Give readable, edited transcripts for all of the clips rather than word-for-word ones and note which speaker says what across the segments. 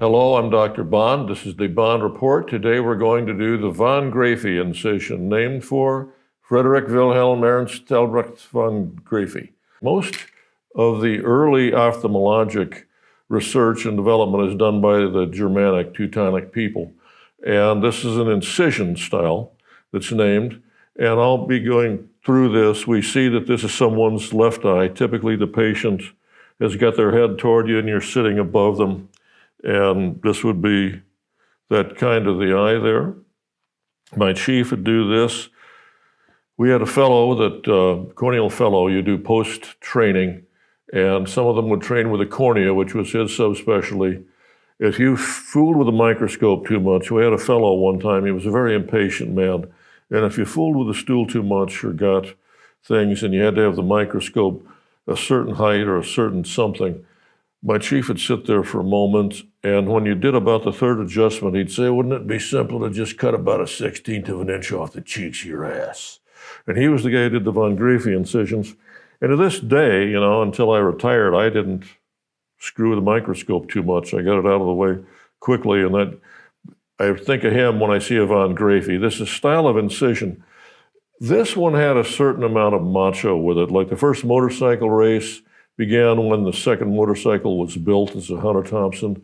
Speaker 1: Hello, I'm Dr. Bond. This is the Bond Report. Today we're going to do the von Graefe incision, named for Frederick Wilhelm Ernst Albrecht von Graefe. Most of the early ophthalmologic research and development is done by the Germanic, Teutonic people. And this is an incision style that's named. And I'll be going through this. We see that this is someone's left eye. Typically the patient has got their head toward you and you're sitting above them. And this would be that kind of the eye there. My chief would do this. We had a fellow that, corneal fellow, you do post-training, and some of them would train with a cornea, which was his subspecialty. If you fooled with a microscope too much, we had a fellow one time, he was a very impatient man, and if you fooled with a stool too much or got things and you had to have the microscope a certain height or a certain something, my chief would sit there for a moment, and when you did about the third adjustment, he'd say, "Wouldn't it be simple to just cut about a 1/16 of an inch off the cheeks of your ass?" And he was the guy who did the von Graefe incisions. And to this day, until I retired, I didn't screw with the microscope too much. I got it out of the way quickly, and that I think of him when I see a von Graefe. This is style of incision. This one had a certain amount of macho with it. Like the first motorcycle race began when the second motorcycle was built as a Hunter Thompson.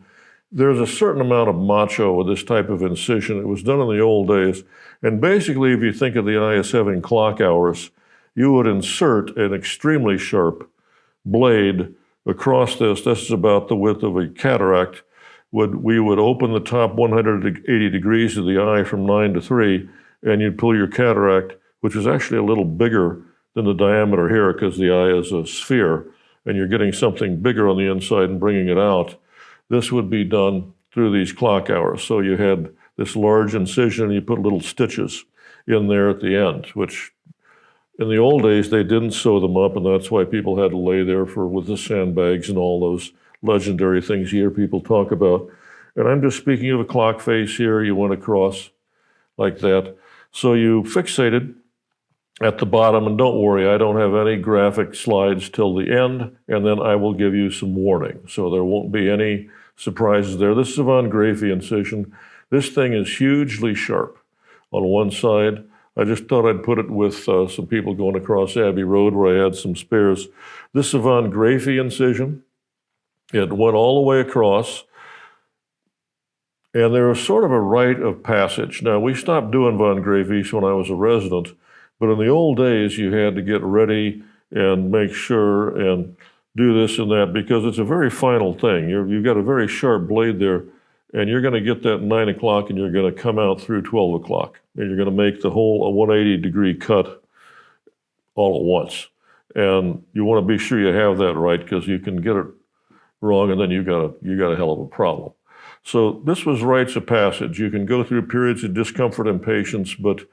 Speaker 1: There's a certain amount of macho with this type of incision. It was done in the old days. And basically, if you think of the eye as having clock hours, you would insert an extremely sharp blade across this. This is about the width of a cataract. We would open the top 180 degrees of the eye from 9 to 3, and you'd pull your cataract, which is actually a little bigger than the diameter here because the eye is a sphere, and you're getting something bigger on the inside and bringing it out. This would be done through these clock hours. So you had this large incision, and you put little stitches in there at the end, which in the old days, they didn't sew them up, and that's why people had to lay there with the sandbags and all those legendary things you hear people talk about. And I'm just speaking of a clock face here. You went across like that. So you fixated at the bottom, and don't worry, I don't have any graphic slides till the end, and then I will give you some warning. So there won't be any surprises there. This is a von Graefe incision. This thing is hugely sharp on one side. I just thought I'd put it with some people going across Abbey Road where I had some spares. This is a von Graefe incision. It went all the way across, and there was sort of a rite of passage. Now, we stopped doing von Graefes when I was a resident, but in the old days, you had to get ready and make sure and do this and that because it's a very final thing. You've got a very sharp blade there, and you're going to get that 9 o'clock, and you're going to come out through 12 o'clock, and you're going to make the whole 180-degree cut all at once. And you want to be sure you have that right because you can get it wrong, and then you got a hell of a problem. So this was rites of passage. You can go through periods of discomfort and patience, but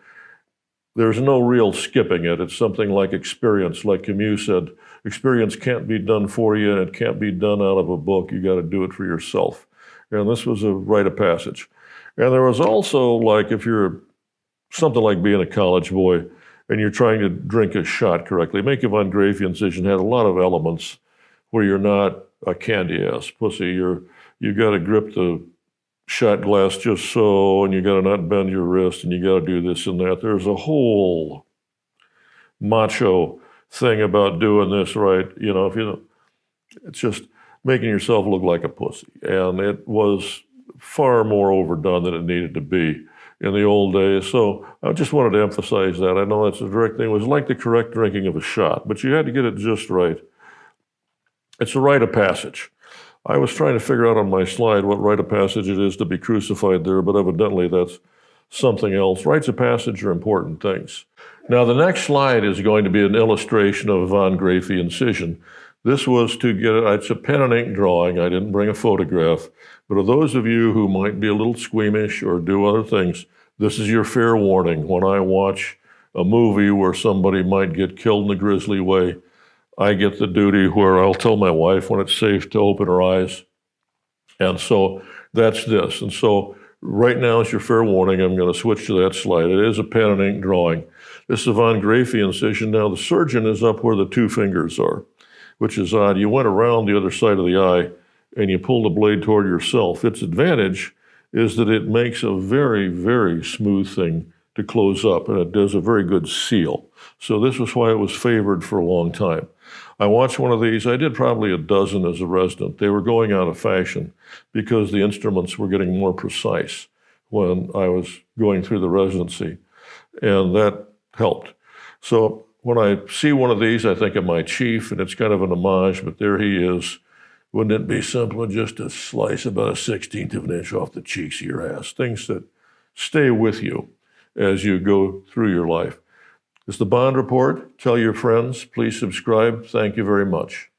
Speaker 1: there's no real skipping it. It's something like experience. Like Camus said, experience can't be done for you, and it can't be done out of a book. You got to do it for yourself. And this was a rite of passage. And there was also, like, if you're something like being a college boy and you're trying to drink a shot correctly, make a von Graefe incision had a lot of elements where you're not a candy-ass pussy. You got to grip the shot glass just so, and you got to not bend your wrist, and you got to do this and that. There's a whole macho thing about doing this right. It's just making yourself look like a pussy. And it was far more overdone than it needed to be in the old days. So I just wanted to emphasize that. I know that's a direct thing. It was like the correct drinking of a shot, but you had to get it just right. It's a rite of passage. I was trying to figure out on my slide what rite of passage it is to be crucified there, but evidently that's something else. Rites of passage are important things. Now, the next slide is going to be an illustration of a von Graefe incision. This was to get it, it's a pen and ink drawing. I didn't bring a photograph, but of those of you who might be a little squeamish or do other things, this is your fair warning. When I watch a movie where somebody might get killed in a grisly way, I get the duty where I'll tell my wife when it's safe to open her eyes. And so that's this. And so right now is your fair warning. I'm going to switch to that slide. It is a pen and ink drawing. This is a von Graefe incision. Now the surgeon is up where the two fingers are, which is odd. You went around the other side of the eye and you pull the blade toward yourself. Its advantage is that it makes a very, very smooth thing to close up, and it does a very good seal. So this was why it was favored for a long time. I watched one of these. I did probably a dozen as a resident. They were going out of fashion because the instruments were getting more precise when I was going through the residency, and that helped. So when I see one of these, I think of my chief, and it's kind of an homage, but there he is. Wouldn't it be simple just to slice about 1/16 of an inch off the cheeks of your ass? Things that stay with you as you go through your life. It's the Bond Report. Tell your friends. Please subscribe. Thank you very much.